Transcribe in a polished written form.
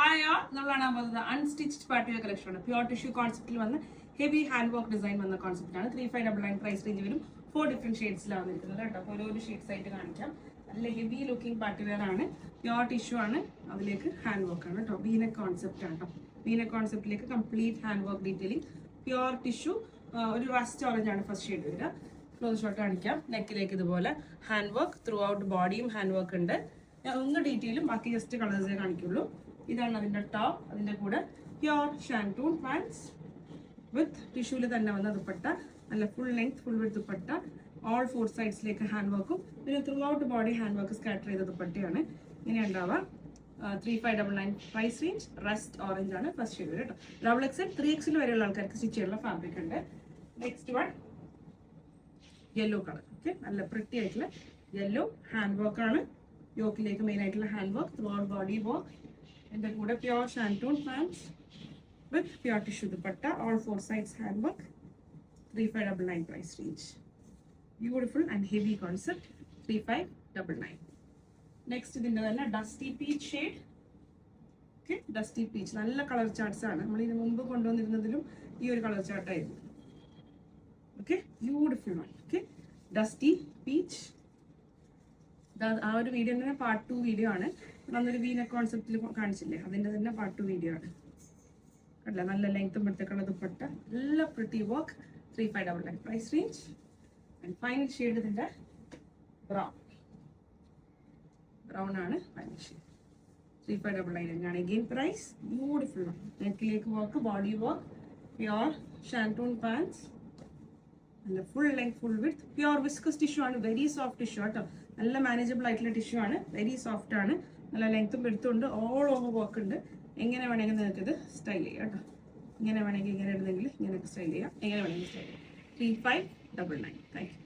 Hi all, നമ്മളാണ് പോകുന്നത് unstitched party wear collection ആണ്. പ്യൂർ ടിഷ്യൂ കോൺസെപ്റ്റിൽ വന്ന് ഹെവി ഹാൻഡ് വർക്ക് ഡിസൈൻ വന്ന കോൺസെപ്റ്റ് ആണ്. 3599 പ്രൈസ് റേഞ്ച് വരും. 4 ഡിഫറെന്റ് ഷെയ്ഡ്സിലാണ് വന്നിരിക്കുന്നത് കേട്ടോ. അപ്പോൾ ഓരോ ഷെയ്ഡ്സ് ആയിട്ട് കാണിക്കാം. നല്ല ഹെവി ലുക്കിംഗ് പാർട്ടി വെയർ ആണ്. പ്യൂർ ടിഷ്യൂ ആണ്, അതിലേക്ക് ഹാൻഡ് വർക്ക് ആണ് കേട്ടോ. വീനെക്ക് കോൺസെപ്റ്റ് ആണ് കേട്ടോ. വീനെക്ക് കോൺസെപ്റ്റിലേക്ക് complete hand work detailing. Pure tissue, ഒരു റസ്റ്റ് ഓറഞ്ച് ആണ് ഫസ്റ്റ് ഷെയ്ഡ് വരിക. ക്ലോസ് ഷോട്ട് കാണിക്കാം. നെക്കിലേക്ക് ഇതുപോലെ ഹാൻഡ് വർക്ക്, ത്രൂ ഔട്ട് ബോഡിയും ഹാൻഡ് വർക്ക് ഉണ്ട്. ഞാൻ ഒന്ന് ഡീറ്റെയിലും ബാക്കി ജസ്റ്റ് കളേഴ്സേ കാണിക്കുള്ളൂ. ഇതാണ് അതിന്റെ ടോപ്പ്. അതിന്റെ കൂടെ പ്യൂർ ഷാൻറ്റൂൺ പാൻസ് വിത്ത് ടിഷ്യൂല് തന്നെ വന്ന ദുപ്പട്ട, നല്ല ഫുൾ ലെങ്ത് ഫുൾ വിത്ത് ദുപ്പട്ട, ഓൾ 4 സൈഡ്സിലേക്ക് ഹാൻഡ് വർക്കും പിന്നെ through out body hand work scatter ചെയ്ത ദുപ്പട്ടയാണ്. ഇങ്ങനെ ഉണ്ടാവുക. 3599 പ്രൈസ് റേഞ്ച്. റസ്റ്റ് ഓറഞ്ച് ആണ് ഫസ്റ്റ് ഷെയ്ഡ് കേട്ടോ. XXL 3XL വരെയുള്ള ആൾക്കാർക്ക് സ്റ്റിച്ച് ചെയ്യാനുള്ള ഫാബ്രിക് ഉണ്ട്. Next one yellow colour. Okay, നല്ല പ്രിറ്റി ആയിട്ടുള്ള യെല്ലോ ഹാൻഡ് വർക്ക് ആണ്. യോക്കിലേക്ക് മെയിൻ ആയിട്ടുള്ള hand work, through out body work. എൻ്റെ കൂടെ pure shantoon pants with pure tissue dupatta, all 4 sides hand work. 3599 price range. Beautiful and heavy concept. 3599. Next ഇതിൻ്റെ തന്നെ dusty peach shade. Okay, dusty peach നല്ല colour charts ആണ്. നമ്മൾ ഇതിന് മുമ്പ് കൊണ്ടുവന്നിരുന്നതിലും ഈ ഒരു കളർ ചാർട്ടായിരുന്നു. Okay, beautiful one. Okay, dusty peach. ആ ഒരു വീഡിയോ തന്നെ പാർട്ട് 2 വീഡിയോ ആണ്. നമ്മളൊരു വീനെക്ക് കോൺസെപ്റ്റിൽ കാണിച്ചില്ലേ, അതിൻ്റെ തന്നെ പാർട്ട് 2 വീഡിയോ ആണ്. കണ്ടില്ല, നല്ല ലെങ്ത്തും എടുത്തേക്കുള്ള ദുപ്പട്ട, നല്ല pretty work. 3599 price range. And final shade ഇതിൻ്റെ ബ്രൗൺ. ബ്രൗൺ ആണ് ഫൈനൽ ഷെയ്ഡ്. 3599 തന്നെയാണ് അഗെയിൻ പ്രൈസ്. ബ്യൂട്ടിഫുൾ ആണ്. നെക്കിലേക്ക് work, body work, pure shantoon pants, നല്ല full length full with. Pure viscose tissue ആണ്, വെരി സോഫ്റ്റ് ടിഷ്യൂ കേട്ടോ. നല്ല മാനേജബിൾ ആയിട്ടുള്ള ടിഷ്യൂ ആണ്, വെരി സോഫ്റ്റ് ആണ്. നല്ല ലെങ്ത്തും എടുത്തുകൊണ്ട് ഓൾ ഓവർ വർക്ക് ഉണ്ട്. എങ്ങനെ വേണമെങ്കിൽ നിങ്ങൾക്ക് ഇത് സ്റ്റൈൽ ചെയ്യാം കേട്ടോ. ഇങ്ങനെ വേണമെങ്കിൽ ഇങ്ങനെ ഇടുന്നെങ്കിൽ ഇങ്ങനെയൊക്കെ സ്റ്റൈൽ ചെയ്യാം. എങ്ങനെ വേണമെങ്കിൽ സ്റ്റൈൽ ചെയ്യാം. 3599. Thank you.